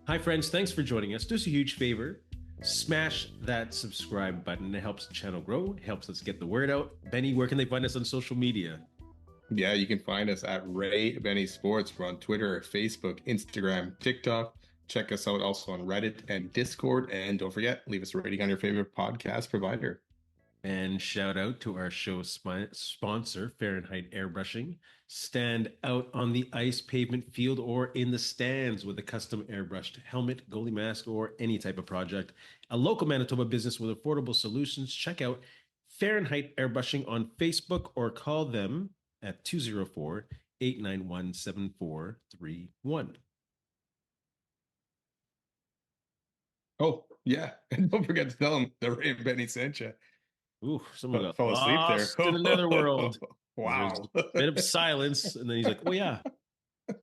Hi, friends. Thanks for joining us. Do us a huge favor. Smash that subscribe button. It helps the channel grow. It helps us get the word out. Benny, where can they find us on social media? Yeah, you can find us at Ray Benny Sports. We're on Twitter, Facebook, Instagram, TikTok. Check us out also on Reddit and Discord. And don't forget, leave us a rating on your favorite podcast provider. And shout out to our show sponsor, Fahrenheit Airbrushing. Stand out on the ice, pavement, field, or in the stands with a custom airbrushed helmet, goalie mask, or any type of project. A local Manitoba business with affordable solutions. Check out Fahrenheit Airbrushing on Facebook or call them at 204 891 7431. Oh, yeah. And don't forget to tell them the Ray Benny sent you. Ooh, someone got Fell asleep there. lost in the netherworld. There's a Wow. bit of silence, and then he's like, "Oh yeah,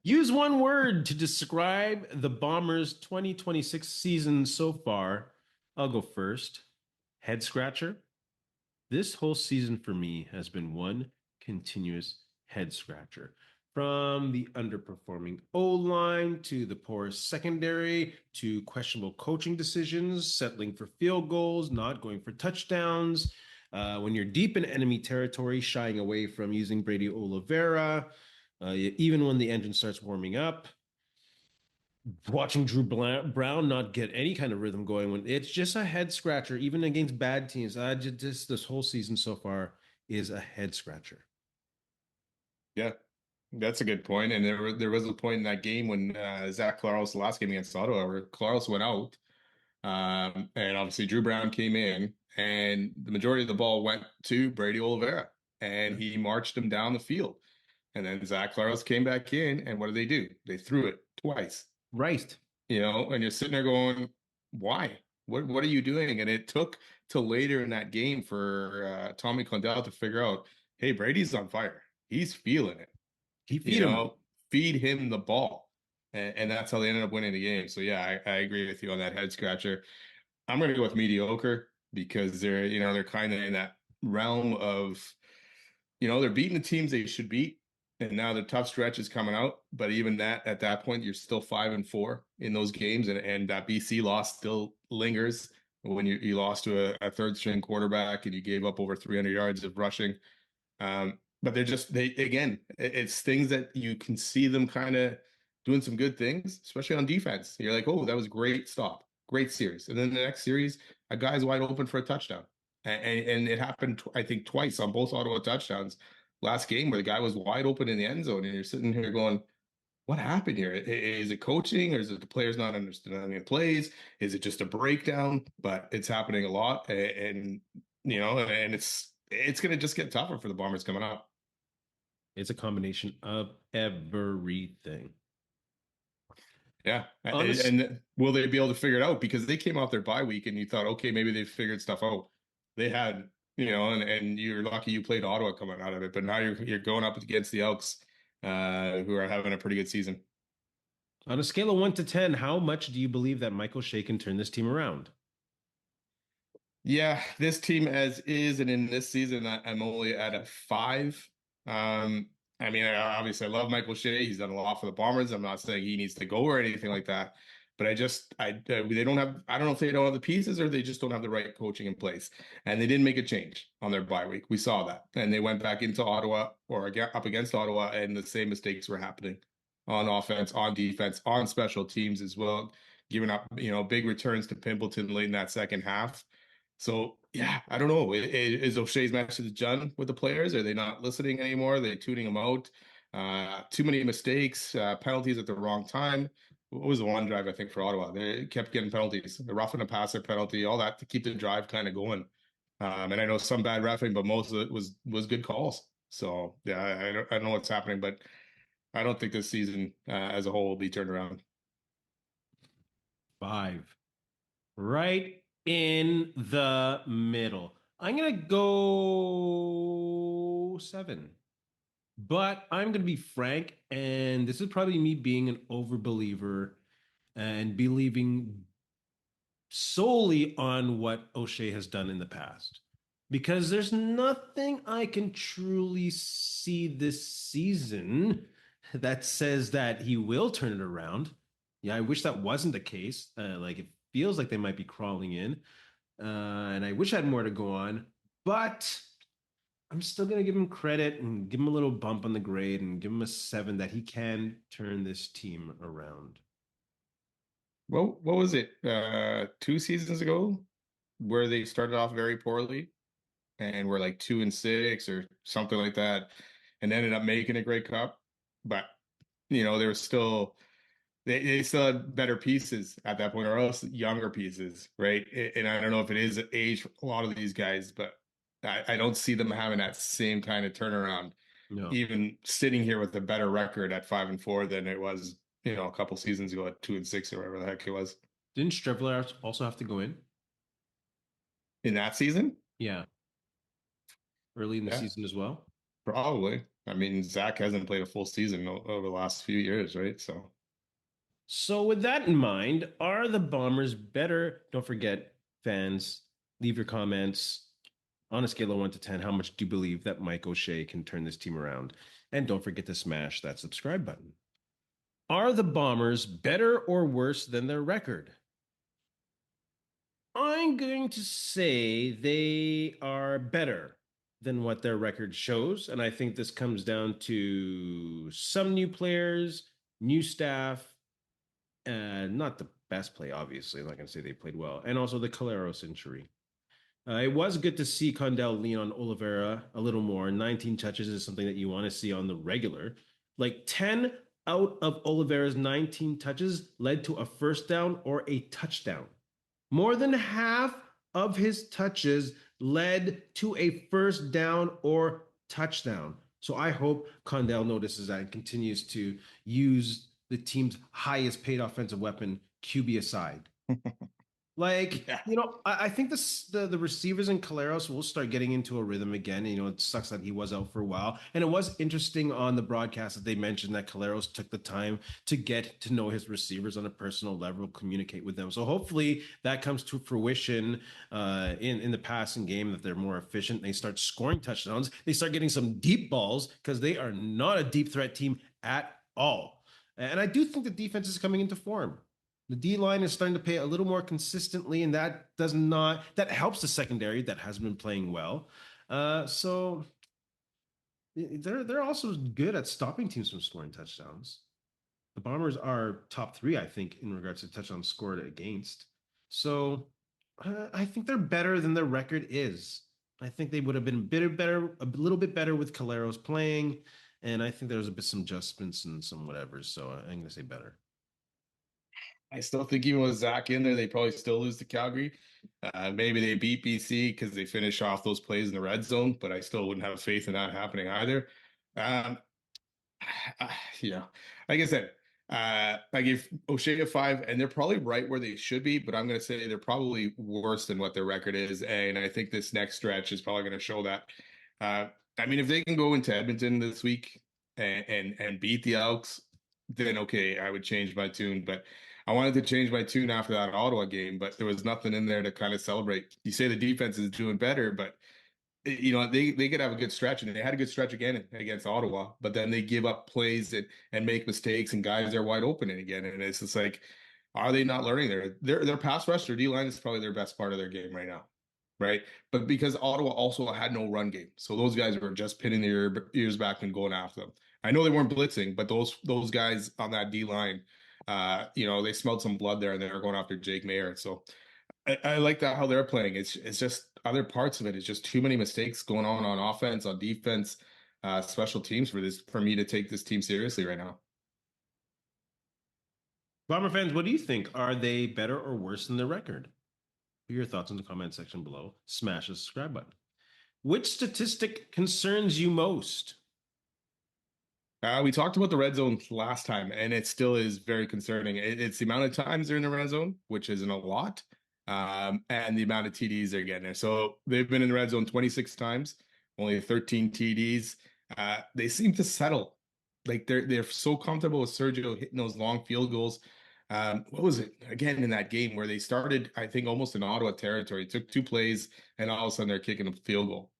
use one word to describe the Bombers' 2026 season so far." I'll go first. Head scratcher. This whole season for me has been one continuous head scratcher. From the underperforming O line to the poor secondary to questionable coaching decisions, settling for field goals, not going for touchdowns. When you're deep in enemy territory, shying away from using Brady Oliveira, even when the engine starts warming up, watching Drew Brown not get any kind of rhythm going when it's just a head scratcher, even against bad teams. I just this whole season so far is a head scratcher. Yeah, that's a good point. And there was a point in that game when Zach Claros, the last game against Ottawa, where Claros went out. And obviously Drew Brown came in, and the majority of the ball went to Brady Oliveira, and Yeah. he marched him down the field. And then Zach Claros came back in, and what did they do? They threw it twice, Right. and you're sitting there going, why? What are you doing? And it took till later in that game for Tommy Condell to figure out, hey, Brady's on fire. He's feeling it He you feed him. know, feed him the ball. And that's how they ended up winning the game. So yeah, I agree with you on that head scratcher. I'm going to go with mediocre because they're kind of in that realm of, they're beating the teams they should beat. And now the tough stretch is coming out. But even that, at that point, you're still 5-4 in those games. And that BC loss still lingers when you lost to a third string quarterback and you gave up over 300 yards of rushing. But it's things that you can see them kind of doing some good things, especially on defense. You're like, oh, that was great stop, great series. And then the next series, a guy's wide open for a touchdown. And it happened, I think, twice on both Ottawa touchdowns last game where the guy was wide open in the end zone. And you're sitting here going, what happened here? Is it coaching or is it the players not understanding the plays? Is it just a breakdown? But it's happening a lot. And it's going to just get tougher for the Bombers coming up. It's a combination of everything. Yeah. Honest, And will they be able to figure it out? Because they came off their bye week and you thought, okay, maybe they figured stuff out. They had, and you're lucky you played Ottawa coming out of it, but now you're going up against the Elks, who are having a pretty good season. on a scale of 1 to 10, how much do you believe that Michael Shea can turn this team around? Yeah, this team as is, and in this season, I'm only at a 5. I mean, obviously, I love Michael Shea. He's done a lot for the Bombers. I'm not saying he needs to go or anything like that, but they don't have. I don't know if they don't have the pieces or they just don't have the right coaching in place. And they didn't make a change on their bye week. We saw that, and they went back into Ottawa or up against Ottawa, and the same mistakes were happening on offense, on defense, on special teams as well, giving up big returns to Pimpleton late in that second half. So yeah, I don't know. Is O'Shea's message done with the players? Are they not listening anymore? Are they tuning them out? Too many mistakes, penalties at the wrong time. What was the one drive I think for Ottawa? They kept getting penalties, the roughing a passer penalty, all that to keep the drive kind of going. And I know some bad roughing, but most of it was good calls. So yeah, I don't know what's happening, but I don't think this season as a whole will be turned around. Five. Right in the middle. I'm going to go 7. But I'm going to be frank, and this is probably me being an overbeliever and believing solely on what O'Shea has done in the past. Because there's nothing I can truly see this season that says that he will turn it around. Yeah, I wish that wasn't the case. Like it feels like they might be crawling in, and I wish I had more to go on, but I'm still gonna give him credit and give him a little bump on the grade and give him a 7 that he can turn this team around. Well, what was it? 2 seasons ago, where they started off very poorly and were like 2-6 or something like that, and ended up making a Grey Cup. But there was still they still had better pieces at that point, or else younger pieces, right? And I don't know if it is age for a lot of these guys, but I don't see them having that same kind of turnaround, No. even sitting here with a better record at 5-4 than it was, a couple seasons ago at 2-6 or whatever the heck it was Didn't Strevler also have to go in? in that season. Yeah, early in the Yeah, season as well. probably. I mean, Zach hasn't played a full season over the last few years, right? So So, with that in mind, are the Bombers better? Don't forget, fans, leave your comments on a scale of 1 to 10. How much do you believe that Mike O'Shea can turn this team around? And don't forget to smash that subscribe button. Are the Bombers better or worse than their record? I'm going to say they are better than what their record shows. And I think this comes down to some new players, new staff, not the best play, obviously. I'm not going to say they played well. And also the Caleros injury. It was good to see Condell lean on Oliveira a little more. 19 touches is something that you want to see on the regular. Like 10 out of Oliveira's 19 touches led to a first down or a touchdown. More than half of his touches led to a first down or touchdown. So I hope Condell notices that and continues to use the team's highest paid offensive weapon, QB aside. Like, yeah. I think the receivers in Caleros will start getting into a rhythm again. It sucks that he was out for a while. And it was interesting on the broadcast that they mentioned that Caleros took the time to get to know his receivers on a personal level, communicate with them. So hopefully that comes to fruition in the passing game, that they're more efficient. They start scoring touchdowns. They start getting some deep balls because they are not a deep threat team at all. And I do think the defense is coming into form. The D line is starting to play a little more consistently, and that helps the secondary that has been playing well. So they're also good at stopping teams from scoring touchdowns. The Bombers are top 3, I think, in regards to touchdowns scored against. So I think they're better than their record is. I think they would have been a little bit better with Caleros playing, and I think there was some adjustments and some whatever. So I'm going to say better. I still think even with Zach in there, they probably still lose to Calgary. Maybe they beat BC because they finish off those plays in the red zone, but I still wouldn't have faith in that happening either. Um, uh, like I said, I give O'Shea a 5, and they're probably right where they should be, but I'm going to say they're probably worse than what their record is, and I think this next stretch is probably going to show that. Uh, I mean, if they can go into Edmonton this week and beat the Elks, then okay, I would change my tune. But I wanted to change my tune after that Ottawa game, but there was nothing in there to kind of celebrate. You say the defense is doing better, but they could have a good stretch, and they had a good stretch again against Ottawa, but then they give up plays and make mistakes, and guys are wide open again, and it's just like, are they not learning their pass rush, their D line is probably their best part of their game right now, right? But because Ottawa also had no run game, so those guys were just pinning their ears back and going after them. I know they weren't blitzing, but those guys on that D line, they smelled some blood there, and they were going after Jake Mayer, so. I like that how they're playing. It's just other parts of it. It's just too many mistakes going on offense, on defense, special teams for me to take this team seriously right now. Bomber fans, what do you think? Are they better or worse than their record? Put your thoughts in the comment section below. Smash the subscribe button. Which statistic concerns you most? We talked about the red zone last time, and it still is very concerning. It's the amount of times they're in the red zone, which isn't a lot, and the amount of TDs they're getting there. So they've been in the red zone 26 times, only 13 TDs. They seem to settle. Like they're so comfortable with Sergio hitting those long field goals. What was it again in that game where they started, I think, almost in Ottawa territory, took 2 plays, and all of a sudden they're kicking a field goal.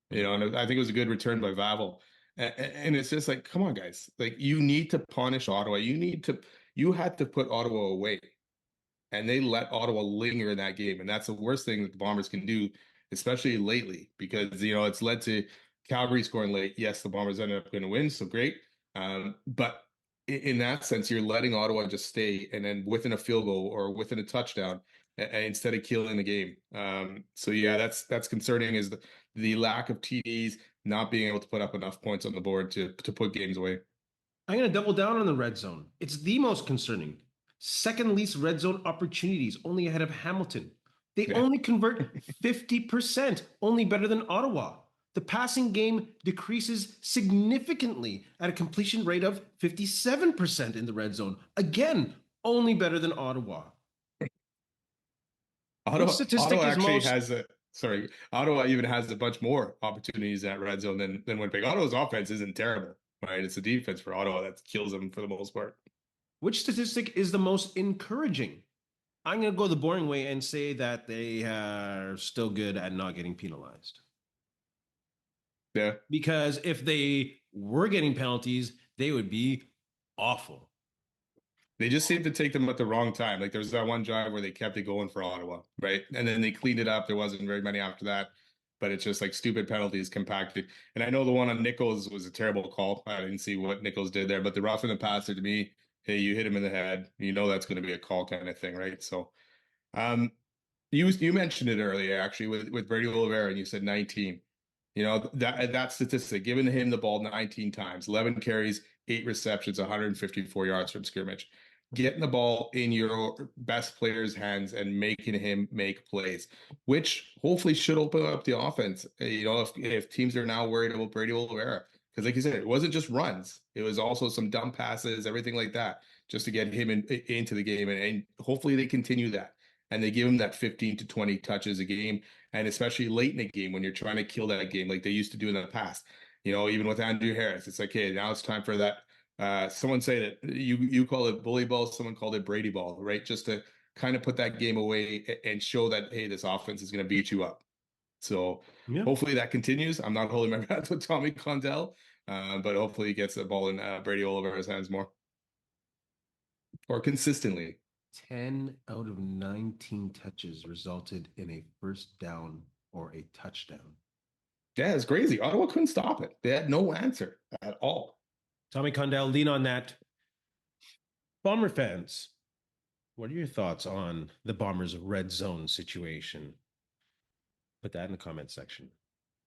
And I think it was a good return by Vavel. And it's just like, come on, guys. Like, you need to punish Ottawa. You need to You had to put Ottawa away, and they let Ottawa linger in that game. And that's the worst thing that the Bombers can do, especially lately, because, it's led to Calgary scoring late. Yes, the Bombers ended up going to win, so great. But in that sense, you're letting Ottawa just stay and then within a field goal or within a touchdown instead of killing the game. So yeah, that's concerning, is the lack of TDs, not being able to put up enough points on the board to put games away. I'm going to double down on the red zone. It's the most concerning. Second least red zone opportunities, only ahead of Hamilton. They Yeah. only convert 50%, only better than Ottawa. The passing game decreases significantly at a completion rate of 57% in the red zone. Again, only better than Ottawa. Which statistic Ottawa is actually most has Ottawa even has a bunch more opportunities at red zone than Winnipeg. Ottawa's offense isn't terrible, right? It's the defense for Ottawa that kills them for the most part. which statistic is the most encouraging? I'm going to go the boring way and say that they are still good at not getting penalized. Yeah. Because if they were getting penalties, they would be awful. They just seem to take them at the wrong time. Like there's that one drive where they kept it going for Ottawa, right? And then they cleaned it up. There wasn't very many after that, but it's just like stupid penalties compacted. And I know the one on Nichols was a terrible call. I didn't see what Nichols did there, but the roughing the passer, to me, hey, you hit him in the head. You know that's going to be a call kind of thing, right? So, um, you mentioned it earlier actually with Brady Oliveira, and you said 19. That statistic, giving him the ball 19 times, 11 carries, 8 receptions, 154 yards from scrimmage. Getting the ball in your best player's hands and making him make plays, which hopefully should open up the offense. If teams are now worried about Brady Oliveira, because like you said, it wasn't just runs; it was also some dumb passes, everything like that, just to get him into the game, and hopefully they continue that and they give him that 15 to 20 touches a game, and especially late in the game when you're trying to kill that game like they used to do in the past. Even with Andrew Harris, it's like, hey, now it's time for that. Someone say that you call it bully ball, someone called it Brady ball, right? Just to kind of put that game away and show that, hey, this offense is going to beat you up. So Yeah. hopefully that continues. I'm not holding my breath with Tommy Condell, but hopefully he gets the ball in Brady Oliver's hands more or consistently. 10 out of 19 touches resulted in a first down or a touchdown. Yeah, it's crazy. Ottawa couldn't stop it. They had no answer at all. Tommy Condell, lean on that. Bomber fans, what are your thoughts on the Bombers' red zone situation? Put that in the comment section.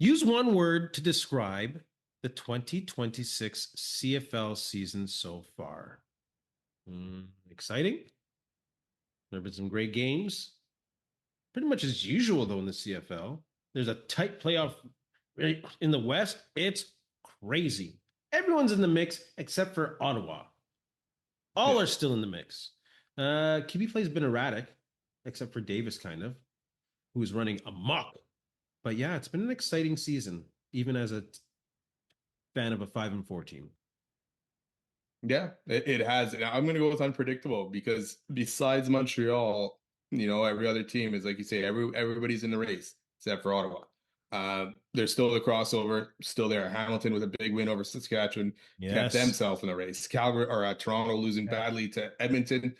Use one word to describe the 2026 CFL season so far. Exciting. There have been some great games. Pretty much as usual, though, in the CFL. There's a tight playoff in the West. It's crazy. Everyone's in the mix except for Ottawa. All are still in the mix. QB play's been erratic, except for Davis, kind of, who's running amok. But yeah, it's been an exciting season, even as a fan of a 5-4 team. Yeah, it has. I'm going to go with unpredictable because besides Montreal, every other team is like you say, everybody's in the race except for Ottawa. There's still the crossover, still there. Hamilton with a big win over Saskatchewan kept themselves in the race. Calgary or Toronto losing badly to Edmonton,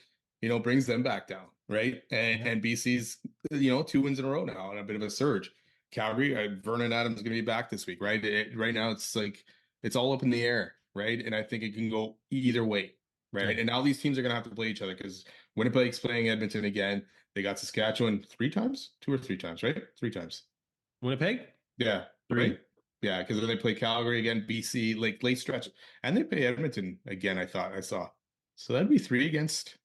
brings them back down, right? And BC's, 2 wins in a row now and a bit of a surge. Calgary, Vernon Adams is going to be back this week, right? Right now, it's like it's all up in the air, right? And I think it can go either way, right? And now these teams are going to have to play each other because Winnipeg's playing Edmonton again. They got Saskatchewan 2 or 3 times, right? 3 times. Winnipeg? Yeah. 3. Right? Yeah, because then they play Calgary again, BC, like late stretch. And they play Edmonton again, I saw. So that'd be 3 against,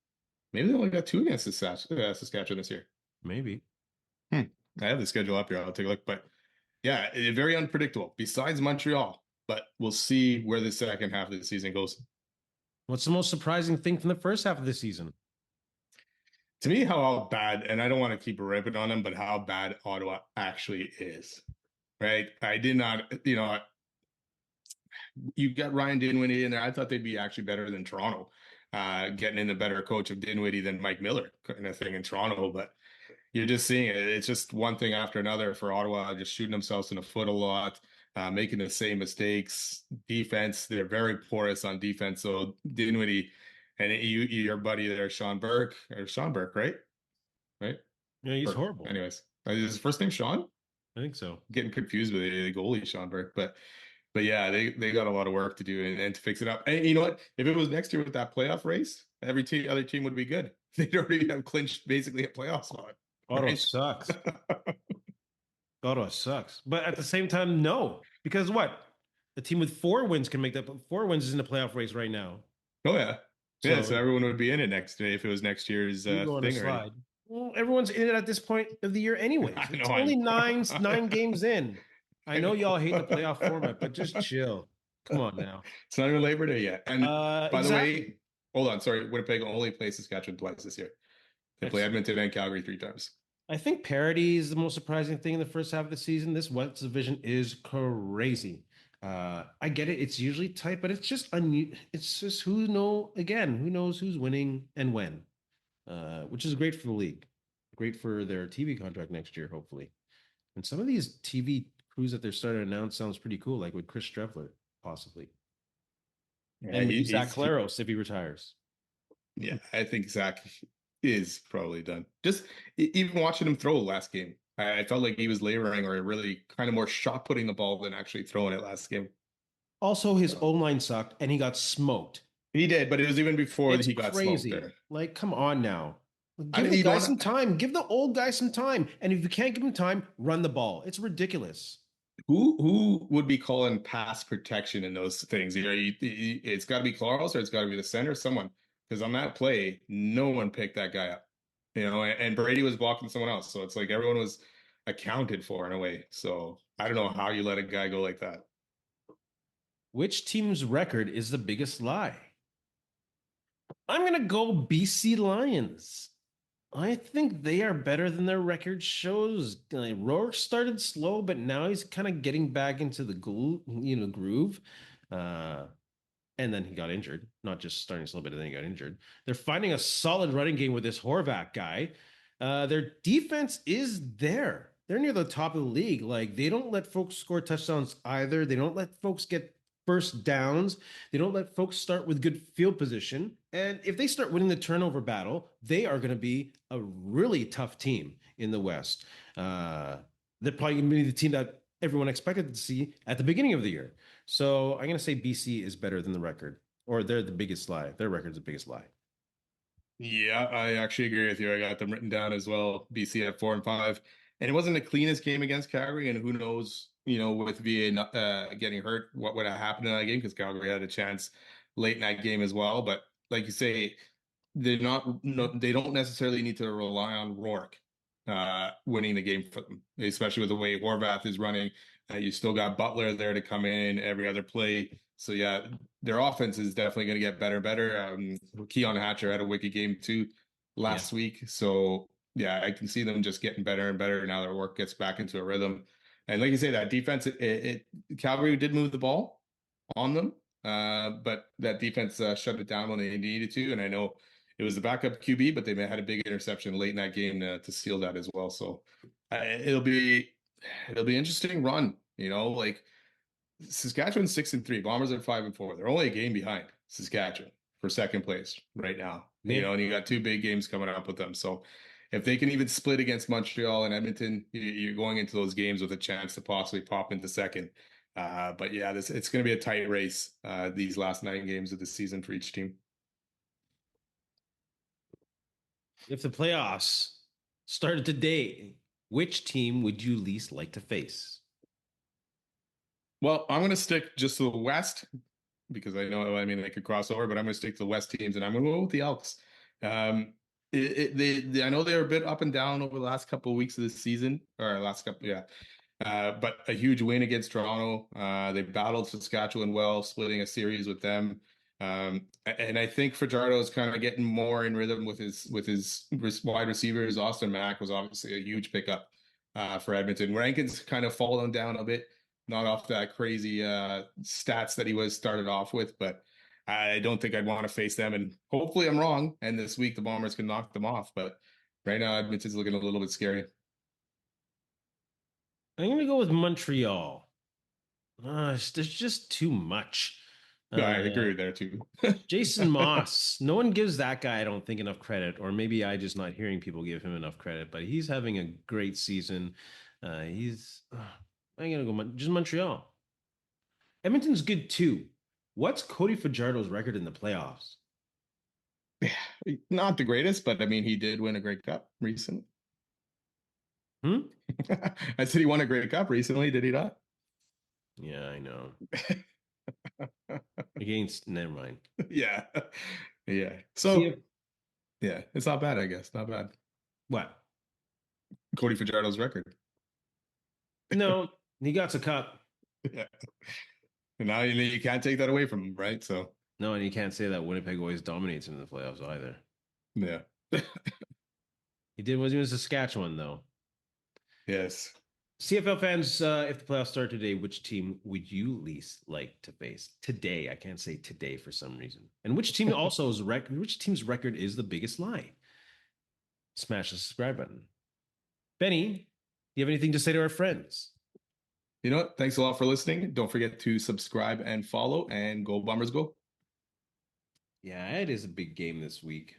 maybe they only got 2 against Saskatchewan this year. Maybe. I have the schedule up here. I'll take a look. But yeah, very unpredictable besides Montreal. But we'll see where the second half of the season goes. What's the most surprising thing from the first half of the season? To me, how bad, and I don't want to keep ripping on them, but how bad Ottawa actually is. Right? I did not, you got Ryan Dinwiddie in there. I thought they'd be actually better than Toronto, getting in a better coach of Dinwiddie than Mike Miller kind of thing in Toronto. But you're just seeing it. It's just one thing after another for Ottawa, just shooting themselves in the foot a lot, making the same mistakes. Defense, they're very porous on defense. So Dinwiddie And your buddy there, Sean Burke, right? Right? Yeah, he's Burke. horrible. Anyways, is his first name Sean? I think so. Getting confused with the goalie Sean Burke, but yeah, they got a lot of work to do and to fix it up. And you know what? If it was next year with that playoff race, other team would be good. They'd already have clinched basically a playoff spot. Ottawa Right? sucks. Ottawa sucks. But at the same time, no. Because what? A team with 4 wins can make that. 4 wins is in the playoff race right now. Oh yeah. Yeah, so So everyone would be in it next day if it was next year's you go on a thing already. slide. Well, everyone's in it at this point of the year, anyways. I know, It's I only know. nine games in. I I know y'all hate the know. playoff format, but just chill. Come on now. It's not even Labor Day yet. And by the Exactly. way, hold on, sorry, Winnipeg only plays Saskatchewan twice this year. They play Excellent. Edmonton and Calgary 3 times. I think parity is the most surprising thing in the first half of the season. This West division is crazy. I get it; it's usually tight, but it's just it's just who knows who's winning and when, which is great for the league, great for their TV contract next year, hopefully. And some of these TV crews that they're starting to announce sounds pretty cool, like with Chris Streffler, possibly, Yeah, and maybe Zach Claros if he retires. yeah, I think Zach is probably done. Just even watching him throw last game, I felt like he was laboring or really kind of more shot putting the ball than actually throwing it last game. Also, his O line sucked, and he got smoked. He did, but it was even before It's he got smoked crazy. there. Like, come on now. I Give mean, the you guy don't. some time. Give the old guy some time. And if you can't give him time, run the ball. It's ridiculous. Who would be calling pass protection in those things? It's got to be Clarles or it's got to be the center, someone. Because on that play, no one picked that guy up. And Brady was blocking someone else, so it's like everyone was accounted for in a way. So I don't know how you let a guy go like that. Which team's record is the biggest lie? I'm going to go BC Lions. I think they are better than their record shows. Rourke started slow, but now he's kind of getting back into the groove. Uh, and then he got injured. Not just starting slow, but then he got injured. They're finding a solid running game with this Horvath guy. Their defense is there. They're near the top of the league. Like, they don't let folks score touchdowns either. They don't let folks get first downs. They don't let folks start with good field position. And if they start winning the turnover battle, they are going to be a really tough team in the West. They're probably going to be the team that everyone expected to see at the beginning of the year. So I'm going to say BC is better than the record, or they're the biggest lie. Their record's the biggest lie. Yeah, I actually agree with you. I got them written down as well. BC at 4-5, and it wasn't the cleanest game against Calgary. And who knows, with VA getting hurt, what would have happened in that game? Because Calgary had a chance late in that game as well. But like you say, they're not. No, they don't necessarily need to rely on Rourke winning the game for them, especially with the way Horvath is running. You still got Butler there to come in every other play. So yeah, their offense is definitely going to get better and better. Keon Hatcher had a wicked game too last week. So yeah, I can see them just getting better and better now their work gets back into a rhythm. And like you say, that defense, Calgary did move the ball on them, but that defense shut it down when they needed to. And I know it was the backup QB, but they had a big interception late in that game to seal that as well. So it'll be interesting run. Like Saskatchewan's 6-3, Bombers are 5-4. They're only a game behind Saskatchewan for second place right now. Yeah. And you got 2 big games coming up with them. So if they can even split against Montreal and Edmonton, you're going into those games with a chance to possibly pop into second. But yeah, it's going to be a tight race these last 9 games of the season for each team. If the playoffs started today, which team would you least like to face? Well, I'm going to stick just to the West because I could cross over, but I'm going to stick to the West teams, and I'm going to go with the Elks. I know they were a bit up and down over the last couple of weeks of the season, or last couple, yeah. But a huge win against Toronto. They battled Saskatchewan well, splitting a series with them. And I think Fajardo is kind of getting more in rhythm with his wide receivers. Austin Mack was obviously a huge pickup for Edmonton. Rankin's kind of fallen down a bit, not off that crazy stats that he was started off with, but I don't think I'd want to face them. And hopefully I'm wrong, and this week the Bombers can knock them off. But right now Edmonton's looking a little bit scary. I'm going to go with Montreal. There's just too much. I agree there too. Jason Moss. No one gives that guy, I don't think, enough credit, or maybe I just not hearing people give him enough credit. But he's having a great season. I'm gonna go just Montreal. Edmonton's good too. What's Cody Fajardo's record in the playoffs? Not the greatest, but I mean, he did win a Grey Cup recently. I said he won a Grey Cup recently. Did he not? Yeah, I know. Against, never mind. Yeah. So, yeah, it's not bad, I guess. Not bad. What? Cody Fajardo's record. No, he got a cup. Yeah. And now you can't take that away from him, right? So. No, and you can't say that Winnipeg always dominates in the playoffs either. Yeah. He did was in Saskatchewan though. Yes. CFL fans, if the playoffs start today, which team would you least like to face today? I can't say today for some reason. And which team also is which team's record is the biggest lie? Smash the subscribe button. Benny, do you have anything to say to our friends? You know what? Thanks a lot for listening. Don't forget to subscribe and follow, and go Bombers go. Yeah, it is a big game this week.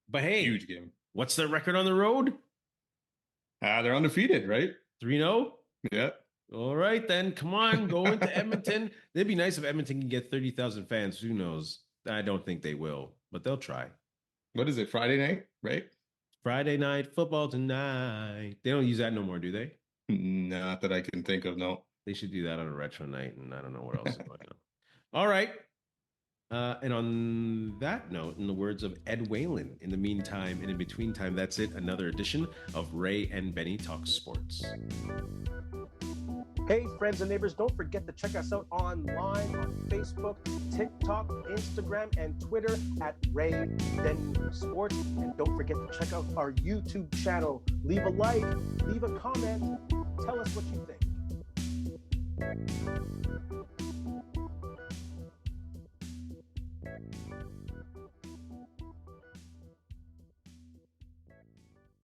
But hey, huge game. What's their record on the road? They're undefeated, right? 3-0? Yeah. All right, then. Come on, go into Edmonton. It'd be nice if Edmonton can get 30,000 fans. Who knows? I don't think they will, but they'll try. What is it, Friday night, right? Friday night football tonight. They don't use that no more, do they? Not that I can think of, no. They should do that on a retro night, and I don't know what else is going on. All right. And on that note, in the words of Ed Whalen, in the meantime and in between time, that's it. Another edition of Ray and Benny Talk Sports. Hey, friends and neighbors, don't forget to check us out online on Facebook, TikTok, Instagram, and Twitter at Ray Benny Sports. And don't forget to check out our YouTube channel. Leave a like, leave a comment, tell us what you think.